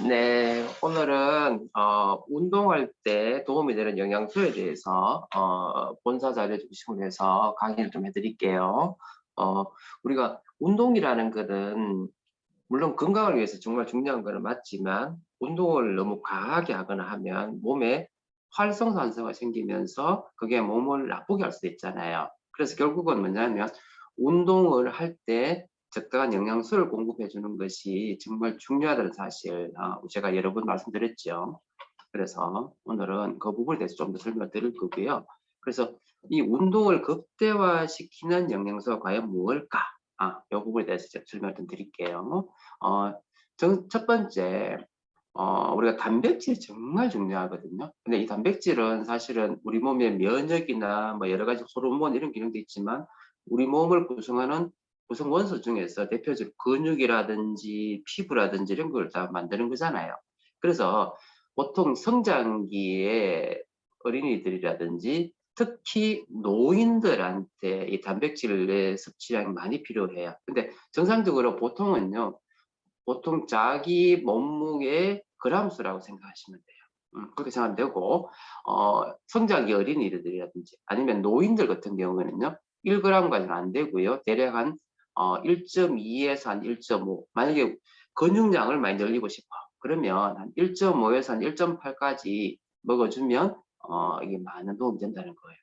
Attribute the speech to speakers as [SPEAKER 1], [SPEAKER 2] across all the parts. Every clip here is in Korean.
[SPEAKER 1] 네, 오늘은 운동할 때 도움이 되는 영양소에 대해서 본사 자료 중심으로 해서 강의를 좀 해드릴게요. 어, 우리가 운동이라는 것은 물론 건강을 위해서 정말 중요한 거는 맞지만 운동을 너무 과하게 하거나 하면 몸에 활성산소가 생기면서 그게 몸을 나쁘게 할 수도 있잖아요. 그래서 결국은 뭐냐면 운동을 할 때 적당한 영양소를 공급해 주는 것이 정말 중요하다는 사실 제가 여러 번 말씀드렸죠. 그래서 오늘은 그 부분에 대해서 좀 더 설명을 드릴 거고요. 그래서 이 운동을 극대화시키는 영양소가 과연 무엇일까? 이 부분에 대해서 제가 설명을 좀 드릴게요. 어, 첫 번째, 우리가 단백질이 정말 중요하거든요. 근데 이 단백질은 사실은 우리 몸의 면역이나 뭐 여러 가지 호르몬 이런 기능도 있지만 우리 몸을 구성하는 구성 원소 중에서 대표적으로 근육이라든지 피부라든지 이런 걸 다 만드는 거잖아요. 그래서 보통 성장기에 어린이들이라든지 특히 노인들한테 이 단백질의 섭취량이 많이 필요해요. 근데 정상적으로 보통은요, 보통 자기 몸무게 그람수라고 생각하시면 돼요. 그렇게 생각하면 되고, 성장기 어린이들이라든지 아니면 노인들 같은 경우에는요, 1g까지는 안 되고요. 대략 한 1.2에서 한 1.5. 만약에 근육량을 많이 늘리고 싶어. 그러면 한 1.5에서 한 1.8까지 먹어주면 이게 많은 도움이 된다는 거예요.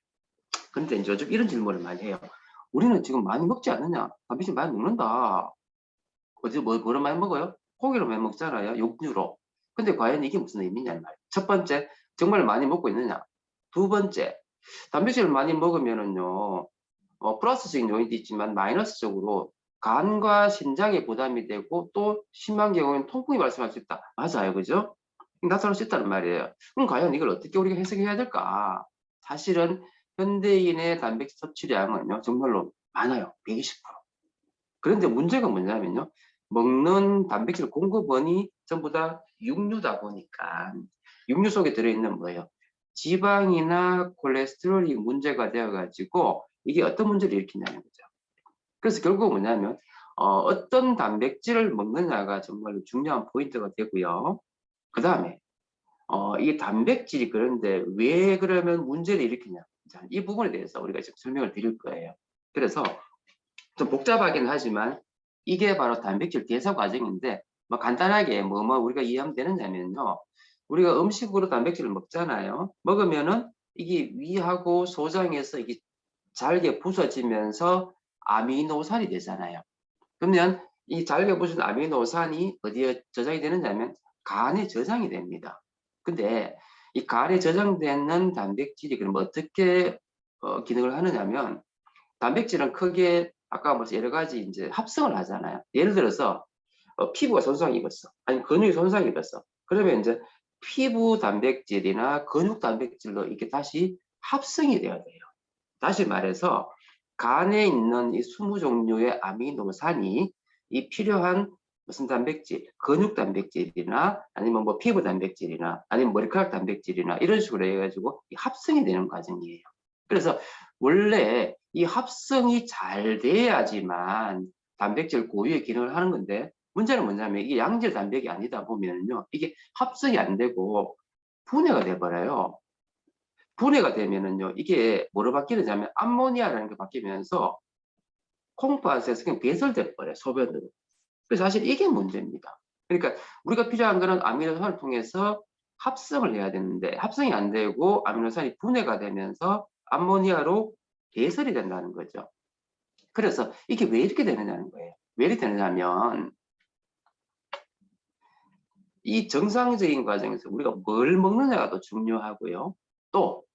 [SPEAKER 1] 근데 이제 요즘 이런 질문을 많이 해요. 우리는 지금 많이 먹지 않느냐? 단백질 많이 먹는다. 어제 뭐를 많이 먹어요? 고기를 많이 먹잖아요. 육류로. 근데 과연 이게 무슨 의미냐는 말이에요. 첫 번째, 정말 많이 먹고 있느냐? 두 번째, 단백질을 많이 먹으면은요, 플러스적인 요인도 있지만 마이너스적으로 간과 신장에 부담이 되고 또 심한 경우에는 통풍이 발생할 수 있다. 맞아요. 그죠? 나타날 수 있다는 말이에요. 그럼 과연 이걸 어떻게 우리가 해석해야 될까? 사실은 현대인의 단백질 섭취량은요, 정말로 많아요. 120%. 그런데 문제가 뭐냐면요. 먹는 단백질 공급원이 전부 다 육류다 보니까 육류 속에 들어있는 뭐예요? 지방이나 콜레스테롤이 문제가 되어가지고 이게 어떤 문제를 일으키냐는 거죠. 그래서 결국 뭐냐면 어떤 단백질을 먹느냐가 정말 중요한 포인트가 되고요. 그 다음에 이 단백질이 그런데 왜 그러면 문제를 일으키냐. 자, 이 부분에 대해서 우리가 지금 설명을 드릴 거예요. 그래서 좀 복잡하긴 하지만 이게 바로 단백질 대사 과정인데 뭐 간단하게 뭐 우리가 이해하면 되느냐면요. 우리가 음식으로 단백질을 먹잖아요. 먹으면은 이게 위하고 소장에서 이게 잘게 부서지면서 아미노산이 되잖아요. 그러면 이 잘게 부서진 아미노산이 어디에 저장이 되느냐면 간에 저장이 됩니다. 근데 이 간에 저장되는 단백질이 그럼 어떻게 기능을 하느냐면 단백질은 크게 아까 뭐 여러 가지 이제 합성을 하잖아요. 예를 들어서 피부가 손상이 입었어. 아니 근육이 손상이 입었어. 그러면 이제 피부 단백질이나 근육 단백질로 이렇게 다시 합성이 돼야 돼요. 다시 말해서 간에 있는 이 20종류의 아미노산이 이 필요한 무슨 단백질, 근육 단백질이나 아니면 뭐 피부 단백질이나 아니면 머리카락 단백질이나 이런 식으로 해가지고 합성이 되는 과정이에요. 그래서 원래 이 합성이 잘 돼야지만 단백질 고유의 기능을 하는 건데 문제는 뭐냐면 이게 양질 단백이 아니다 보면요. 이게 합성이 안 되고 분해가 돼버려요. 분해가 되면은요, 이게 뭐로 바뀌느냐면 암모니아라는 게 바뀌면서 콩팥에서 그냥 배설돼 버려요, 소변으로. 그래서 사실 이게 문제입니다. 그러니까 우리가 필요한 거는 아미노산을 통해서 합성을 해야 되는데 합성이 안 되고 아미노산이 분해가 되면서 암모니아로 배설이 된다는 거죠. 그래서 이게 왜 이렇게 되느냐는 거예요. 왜 이렇게 되느냐면 이 정상적인 과정에서 우리가 뭘 먹느냐가 더 중요하고요. 또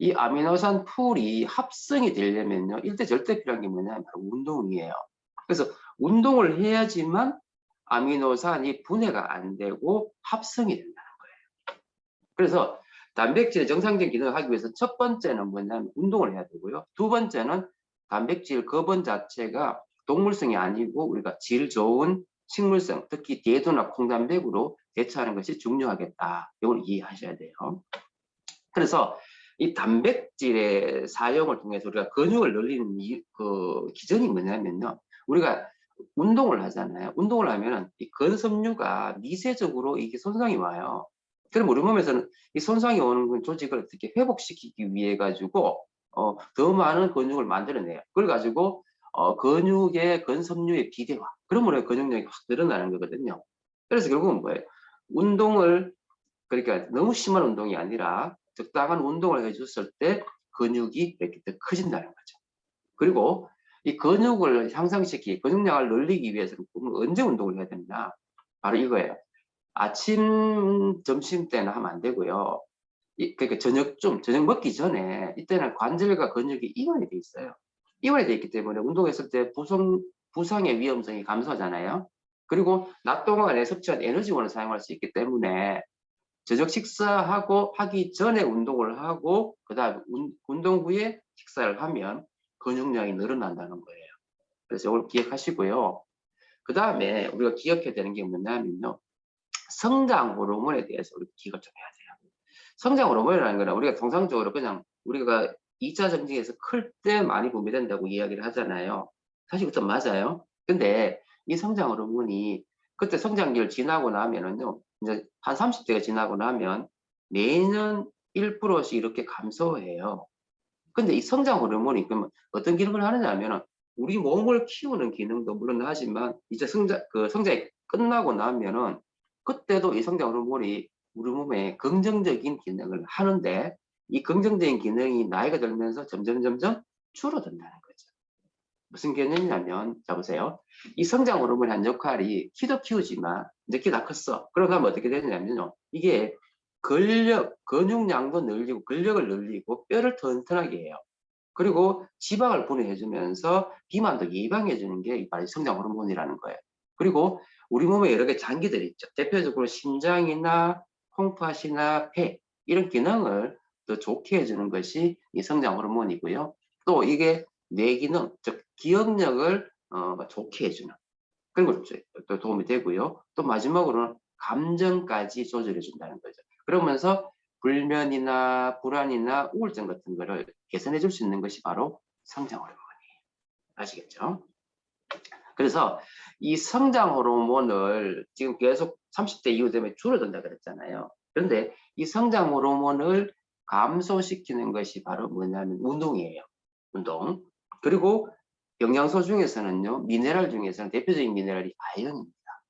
[SPEAKER 1] 이 아미노산 풀이 합성이 되려면요. 일대 절대 필요한 게 뭐냐면 바로 운동이에요. 그래서 운동을 해야지만 아미노산이 분해가 안 되고 합성이 된다는 거예요. 그래서 단백질의 정상적인 기능을 하기 위해서 첫 번째는 뭐냐면 운동을 해야 되고요. 두 번째는 단백질 거본 자체가 동물성이 아니고 우리가 질 좋은 식물성, 특히 대두나 콩단백으로 대처하는 것이 중요하겠다. 이걸 이해하셔야 돼요. 그래서 이 단백질의 사용을 통해서 우리가 근육을 늘리는 그 기전이 뭐냐면요. 우리가 운동을 하잖아요. 운동을 하면은 이 근섬유가 미세적으로 이게 손상이 와요. 그럼 우리 몸에서는 이 손상이 오는 조직을 어떻게 회복시키기 위해 가지고 더 많은 근육을 만들어내요. 그래 가지고 근육의 근섬유의 비대화. 그러므로 근육량이 확 늘어나는 거거든요. 그래서 결국은 뭐예요? 운동을 그러니까 너무 심한 운동이 아니라 적당한 운동을 해줬을 때 근육이 이렇게 더 커진다는 거죠. 그리고 이 근육을 향상시키, 근육량을 늘리기 위해서는 언제 운동을 해야 되느냐? 바로 이거예요. 아침, 점심 때는 하면 안 되고요. 그러니까 저녁 먹기 전에 이때는 관절과 근육이 이완이 돼 있어요. 이완이 돼 있기 때문에 운동했을 때 부상의 위험성이 감소하잖아요. 그리고 낮 동안에 섭취한 에너지원을 사용할 수 있기 때문에 저녁 식사하고 하기 전에 운동을 하고 그다음 운동 후에 식사를 하면 근육량이 늘어난다는 거예요. 그래서 이걸 기억하시고요. 그 다음에 우리가 기억해야 되는 게 뭐냐면요. 성장 호르몬에 대해서 우리가 기억을 좀 해야 돼요. 성장 호르몬이라는 거는 우리가 통상적으로 그냥 우리가 2차 정징에서 클 때 많이 분비된다고 이야기를 하잖아요. 사실 그것도 맞아요. 근데 이 성장 호르몬이 그때 성장기를 지나고 나면은요. 이제 한 30대가 지나고 나면 매년 1%씩 이렇게 감소해요. 근데 이 성장 호르몬이 그러면 어떤 기능을 하느냐 하면은 우리 몸을 키우는 기능도 물론 하지만 이제 성장이 끝나고 나면은 그때도 이 성장 호르몬이 우리 몸에 긍정적인 기능을 하는데 이 긍정적인 기능이 나이가 들면서 점점 줄어든다는 거죠. 무슨 개념이냐면 자 보세요. 이 성장 호르몬의 한 역할이 키도 키우지만 이제 키 다 컸어. 그러고 나면 어떻게 되냐면요. 이게 근육량도 늘리고 근력을 늘리고 뼈를 튼튼하게 해요. 그리고 지방을 분해해주면서 비만도 예방해주는 게 바로 성장 호르몬이라는 거예요. 그리고 우리 몸에 여러 개 장기들이 있죠. 대표적으로 심장이나 콩팥이나 폐 이런 기능을 더 좋게 해주는 것이 이 성장 호르몬이고요. 또 이게 뇌 기능, 즉 기억력을 좋게 해주는 그런 것도 도움이 되고요. 또 마지막으로는 감정까지 조절해 준다는 거죠. 그러면서 불면이나 불안이나 우울증 같은 거를 개선해 줄 수 있는 것이 바로 성장 호르몬이에요. 아시겠죠? 그래서 이 성장 호르몬을 지금 계속 30대 이후 되면 줄어든다 그랬잖아요. 그런데 이 성장 호르몬을 감소시키는 것이 바로 뭐냐면 운동이에요. 운동. 그리고 영양소 중에서는요, 미네랄 중에서는 대표적인 미네랄이 아연입니다.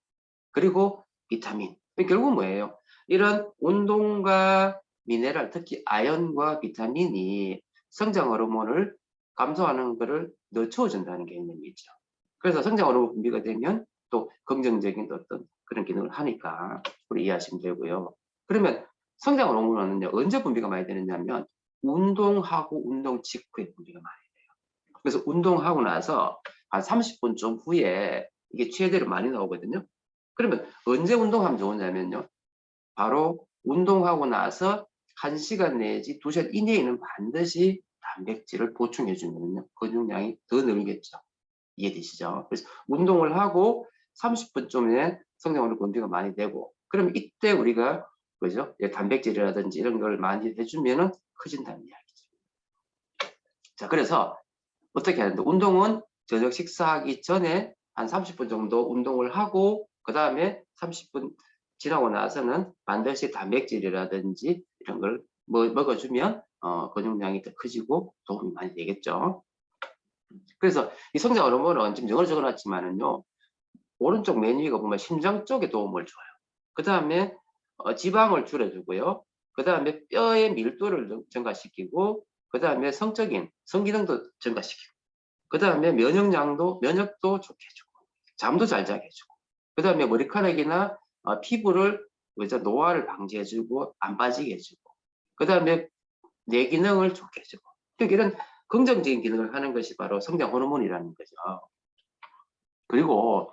[SPEAKER 1] 그리고 비타민. 결국 뭐예요? 이런 운동과 미네랄, 특히 아연과 비타민이 성장 호르몬을 감소하는 것을 늦춰준다는 개념이죠. 그래서 성장 호르몬 분비가 되면 또 긍정적인 어떤 그런 기능을 하니까 우리 이해하시면 되고요. 그러면 성장 호르몬은 언제 분비가 많이 되느냐면 운동하고 운동 직후에 분비가 많이 돼요. 그래서 운동하고 나서 한 30분쯤 후에 이게 최대로 많이 나오거든요. 그러면 언제 운동하면 좋으냐면요. 바로 운동하고 나서 1시간 내지 2시간 이내에는 반드시 단백질을 보충해 주면요. 근육량이 더 늘겠죠. 이해되시죠? 그래서 운동을 하고 30분쯤에 성장호르몬 분비가 많이 되고 그럼 이때 우리가 그죠? 단백질이라든지 이런 걸 많이 해주면은 커진다는 이야기죠. 자, 그래서 어떻게 하는데 운동은 저녁 식사하기 전에 한 30분 정도 운동을 하고 그 다음에 30분 지나고 나서는 반드시 단백질이라든지 이런 걸 먹어주면 근육량이 더 커지고 도움이 많이 되겠죠. 그래서 이 성장 호르몬은 지금 영어로 적어놨지만은요 오른쪽 맨 위가 보면 심장 쪽에 도움을 줘요. 그 다음에 지방을 줄여주고요. 그 다음에 뼈의 밀도를 증가시키고 그 다음에 성기능도 증가시키고 그 다음에 면역도 좋게 해주고 잠도 잘 자게 해주고 그 다음에 머리카락이나 피부를 노화를 방지해주고 안 빠지게 해주고 그 다음에 뇌 기능을 좋게 해주고 그러니까 이런 긍정적인 기능을 하는 것이 바로 성장 호르몬이라는 거죠. 그리고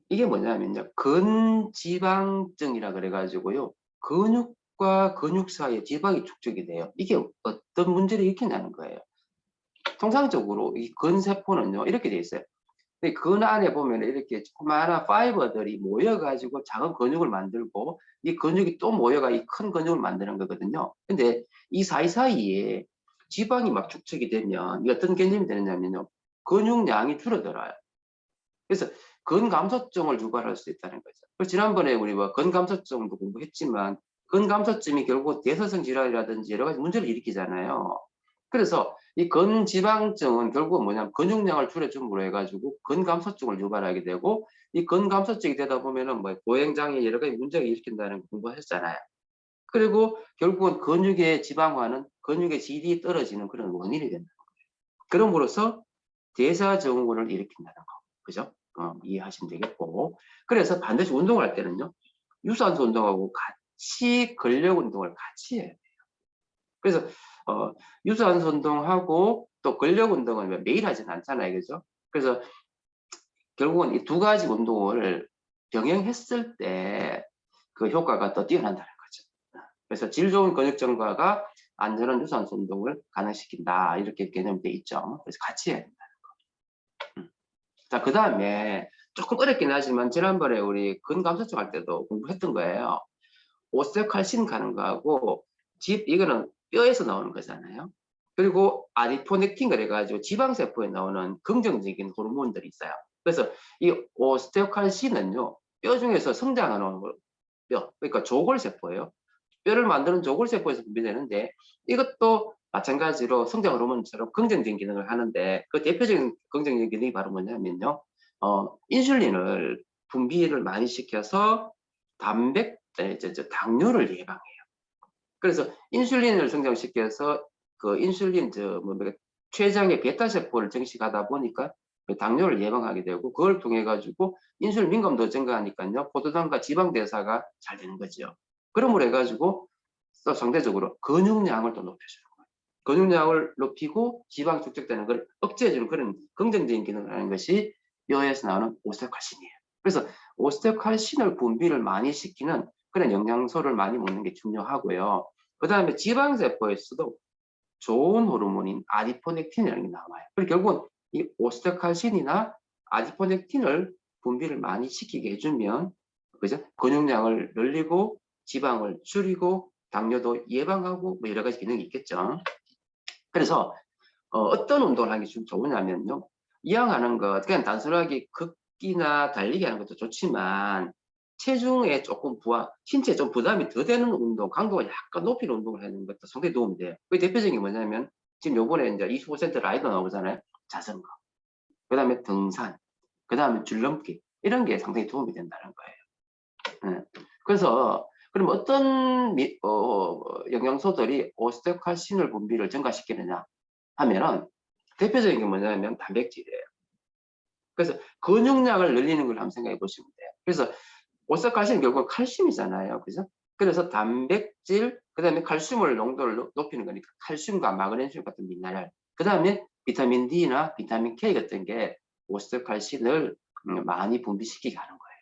[SPEAKER 1] 이게 뭐냐면요 근지방증이라 그래가지고요 근육과 근육 사이에 지방이 축적이 돼요. 이게 어떤 문제를 일으키냐는 거예요. 통상적으로 이 근세포는요 이렇게 돼 있어요. 근 안에 보면 이렇게 조그마한 파이버들이 모여가지고 작은 근육을 만들고 이 근육이 또 모여가 이 큰 근육을 만드는 거거든요. 근데 이 사이사이에 지방이 막 축적이 되면 이 어떤 개념이 되느냐면요 근육량이 줄어들어요. 그래서 근감소증을 유발할 수 있다는 거죠. 그래서 지난번에 우리 뭐 근감소증도 공부했지만 근감소증이 결국 대사성 질환이라든지 여러 가지 문제를 일으키잖아요. 그래서 이 근지방증은 결국은 뭐냐면 근육량을 줄여줌으로 해가지고 근감소증을 유발하게 되고 이 근감소증이 되다 보면은 뭐 보행장애 여러 가지 문제가 일으킨다는 거 공부하셨잖아요. 그리고 결국은 근육의 지방화는 근육의 질이 떨어지는 그런 원인이 된다. 그럼으로써 대사증후군을 일으킨다는 거. 그죠? 이해하시면 되겠고. 그래서 반드시 운동을 할 때는요. 유산소 운동하고 같이 근력 운동을 같이 해야 돼요. 그래서 유산소 운동하고 또 근력 운동을 매일 하진 않잖아요. 그죠? 그래서 결국은 이 두 가지 운동을 병행했을 때 그 효과가 더 뛰어난다는 거죠. 그래서 질 좋은 근육 증가가 안전한 유산소 운동을 가능시킨다. 이렇게 개념이 돼 있죠. 그래서 같이 해야 된다는 거. 자, 그 다음에 조금 어렵긴 하지만 지난번에 우리 근감소증 할 때도 공부했던 거예요. 오스테오칼신 가는 거하고 이거는 뼈에서 나오는 거잖아요. 그리고 아디포넥틴 그래가지고 지방세포에 나오는 긍정적인 호르몬들이 있어요. 그래서 이 오스테오칼신은요, 뼈 중에서 성장하는 뼈, 그러니까 조골세포예요. 뼈를 만드는 조골세포에서 분비되는데 이것도 마찬가지로 성장 호르몬처럼 긍정적인 기능을 하는데 그 대표적인 긍정적인 기능이 바로 뭐냐면요. 인슐린을 분비를 많이 시켜서 당뇨를 예방해요. 그래서 인슐린을 성장시켜서 그 인슐린 췌장의 베타 세포를 증식하다 보니까 그 당뇨를 예방하게 되고 그걸 통해 가지고 인슐린 민감도 증가하니까요 포도당과 지방 대사가 잘 되는 거죠. 그러므로 해가지고 또 상대적으로 근육량을 또 높여주는 거예요. 근육량을 높이고 지방 축적되는 걸 억제해주는 그런 긍정적인 기능을 하는 것이 뼈에서 나오는 오스테오칼신이에요. 그래서 오스테오칼신을 분비를 많이 시키는 그런 영양소를 많이 먹는 게 중요하고요. 그 다음에 지방세포에서도 좋은 호르몬인 아디포넥틴이라는 게 나와요. 그리고 결국은 이 오스테오칼신이나 아디포넥틴을 분비를 많이 시키게 해주면 그죠? 근육량을 늘리고 지방을 줄이고 당뇨도 예방하고 뭐 여러 가지 기능이 있겠죠. 그래서 어떤 운동을 하는 게 좀 좋으냐면요. 이왕 하는 것 그냥 단순하게 걷기나 달리기 하는 것도 좋지만 체중에 조금 신체에 좀 부담이 더 되는 운동, 강도가 약간 높이는 운동을 하는 것도 상당히 도움이 돼요. 그 대표적인 게 뭐냐면 지금 요번에 이제 25% 라이더 나오잖아요. 자전거, 그 다음에 등산, 그 다음에 줄넘기 이런 게 상당히 도움이 된다는 거예요. 네. 그래서 그럼 어떤 영양소들이 오스테오칼신을 분비를 증가시키느냐 하면은 대표적인 게 뭐냐면 단백질이에요. 그래서 근육량을 늘리는 걸 한번 생각해 보시면 돼요. 그래서 오스테오칼신은 결국 칼슘이잖아요. 그죠? 그래서 단백질, 그 다음에 칼슘을 농도를 높이는 거니까 칼슘과 마그네슘 같은 미네랄, 그 다음에 비타민 D나 비타민 K 같은 게 오스테오칼신을 많이 분비시키게 하는 거예요.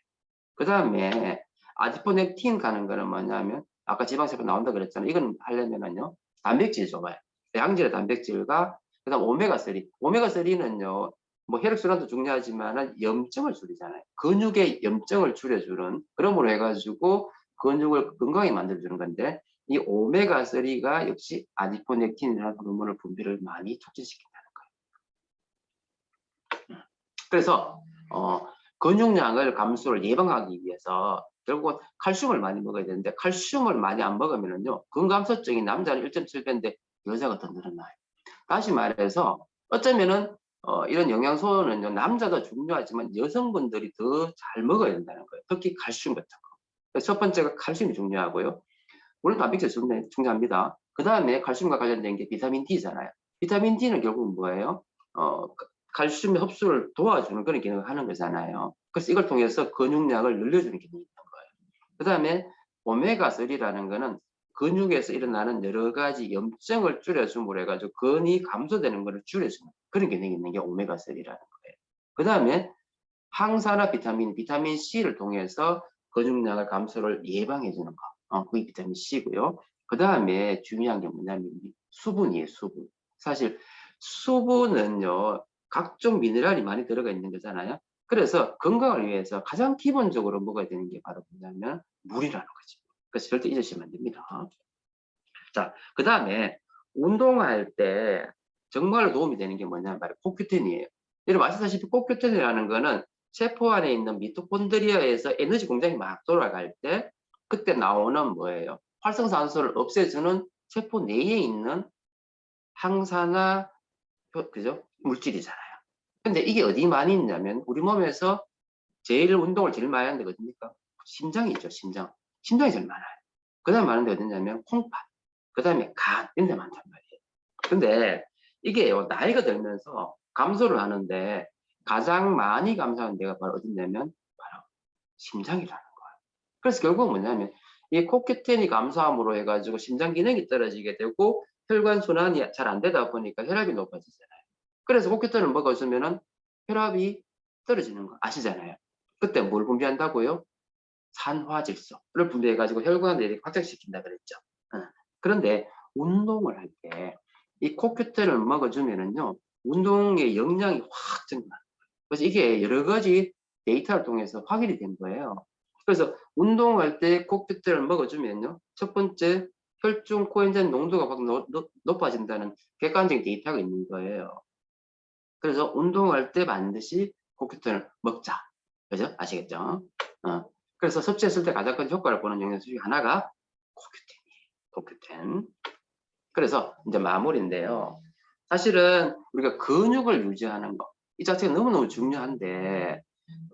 [SPEAKER 1] 그 다음에 아디포넥틴 가는 거는 뭐냐면 아까 지방세포 나온다 그랬잖아요. 이건 하려면은요 단백질이 좋아요. 양질의 단백질과 그다음 오메가3. 오메가3는요 뭐 혈액순환도 중요하지만 염증을 줄이잖아요. 근육의 염증을 줄여주는 그러므로 해가지고 근육을 건강하게 만들어주는 건데 이 오메가3가 역시 아디포넥틴이라는 호르몬을 분비를 많이 촉진시킨다는 거예요. 그래서 근육량을 감소를 예방하기 위해서 결국은 칼슘을 많이 먹어야 되는데 칼슘을 많이 안 먹으면요 근감소증이 남자는 1.7배인데 여자가 더 늘어나요. 다시 말해서 어쩌면은 이런 영양소는 남자도 중요하지만 여성분들이 더 잘 먹어야 된다는 거예요. 특히 칼슘 같은 거. 첫 번째가 칼슘이 중요하고요. 물론 단백질 중요합니다. 그 다음에 칼슘과 관련된 게 비타민 D잖아요. 비타민 D는 결국 뭐예요? 칼슘의 흡수를 도와주는 그런 기능을 하는 거잖아요. 그래서 이걸 통해서 근육량을 늘려주는 기능이 있는 거예요. 그 다음에 오메가3라는 거는 근육에서 일어나는 여러 가지 염증을 줄여줌으로 해가지고 근이 감소되는 것을 줄여주는 그런 기능이 있는 게 오메가3라는 거예요. 그 다음에 항산화 비타민 C를 통해서 근육량을 감소를 예방해주는 거. 그게 비타민 C고요. 그 다음에 중요한 게 뭐냐면 수분이에요, 수분. 사실 수분은요, 각종 미네랄이 많이 들어가 있는 거잖아요. 그래서 건강을 위해서 가장 기본적으로 먹어야 되는 게 바로 뭐냐면 물이라는 거죠. 그래서 절대 잊으시면 안 됩니다. 자, 그 다음에 운동할 때 정말 도움이 되는 게 뭐냐면 바로 코큐텐이에요. 여러분 아시다시피 코큐텐이라는 거는 세포 안에 있는 미토콘드리아에서 에너지 공장이 막 돌아갈 때 그때 나오는 뭐예요? 활성산소를 없애주는 세포 내에 있는 항산화 그죠? 물질이잖아요. 근데 이게 어디 많이 있냐면 우리 몸에서 제일 운동을 제일 많이 하는 데가 어딥니까? 심장이죠, 심장. 심장이 제일 많아요. 그 다음에 많은 데 어디냐면 콩팥, 그 다음에 간, 이런 데 많단 말이에요. 근데 이게요, 나이가 들면서 감소를 하는데 가장 많이 감소하는 데가 바로 어디냐면 바로 심장이라는 거예요. 그래서 결국은 뭐냐면 이 코큐텐이 감소함으로 해가지고 심장 기능이 떨어지게 되고 혈관 순환이 잘 안 되다 보니까 혈압이 높아지잖아요. 그래서 코큐텐을 먹어주면은 혈압이 떨어지는 거 아시잖아요. 그때 뭘 분비한다고요? 산화질소를 분비해가지고 혈관을 확장시킨다 그랬죠. 그런데 운동을 할 때 이 코큐텐을 먹어주면은요, 운동의 역량이 확 증가해요. 그래서 이게 여러 가지 데이터를 통해서 확인이 된 거예요. 그래서 운동할 때 코큐텐을 먹어주면요, 첫 번째 혈중 코엔자임 농도가 확 높아진다는 객관적인 데이터가 있는 거예요. 그래서 운동할 때 반드시 코큐텐을 먹자. 그죠? 아시겠죠? 그래서 섭취했을 때 가장 큰 효과를 보는 영양소 중에 하나가 코큐텐. 그래서 이제 마무리인데요. 사실은 우리가 근육을 유지하는 거, 이 자체가 너무너무 중요한데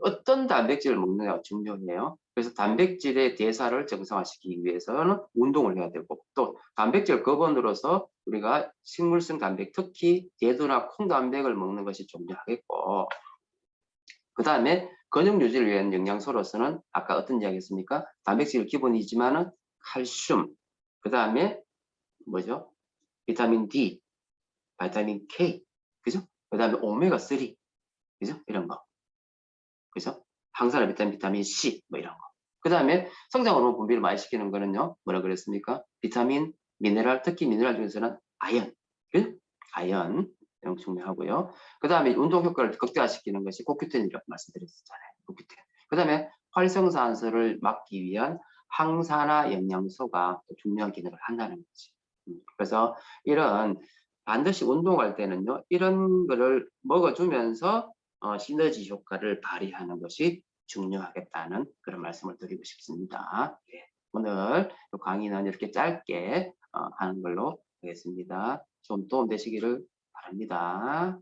[SPEAKER 1] 어떤 단백질을 먹느냐가 중요해요. 그래서 단백질의 대사를 정상화시키기 위해서는 운동을 해야 되고 또 단백질 근원으로서 우리가 식물성 단백, 특히 대두나 콩 단백을 먹는 것이 중요하겠고 그 다음에 근육 유지를 위한 영양소로서는 아까 어떤 이야기 했습니까? 단백질 기본이지만은 칼슘, 그 다음에 뭐죠? 비타민 D, 비타민 K, 그죠? 그 다음에 오메가3, 그죠? 이런 거, 그죠? 항산화 비타민 C, 뭐 이런 거. 그 다음에 성장 호르몬 분비를 많이 시키는 거는요, 뭐라 그랬습니까? 비타민, 미네랄, 특히 미네랄 중에서는 아연, 그죠? 아연, 이런 거 중요하고요. 그 다음에 운동 효과를 극대화시키는 것이 코큐텐이라고 말씀드렸잖아요. 코큐텐. 그 다음에 활성산소를 막기 위한 항산화 영양소가 중요한 기능을 한다는 거지. 그래서 이런 반드시 운동할 때는요, 이런 거를 먹어주면서 시너지 효과를 발휘하는 것이 중요하겠다는 그런 말씀을 드리고 싶습니다. 네, 오늘 강의는 이렇게 짧게 하는 걸로 하겠습니다. 좀 도움 되시기를 바랍니다.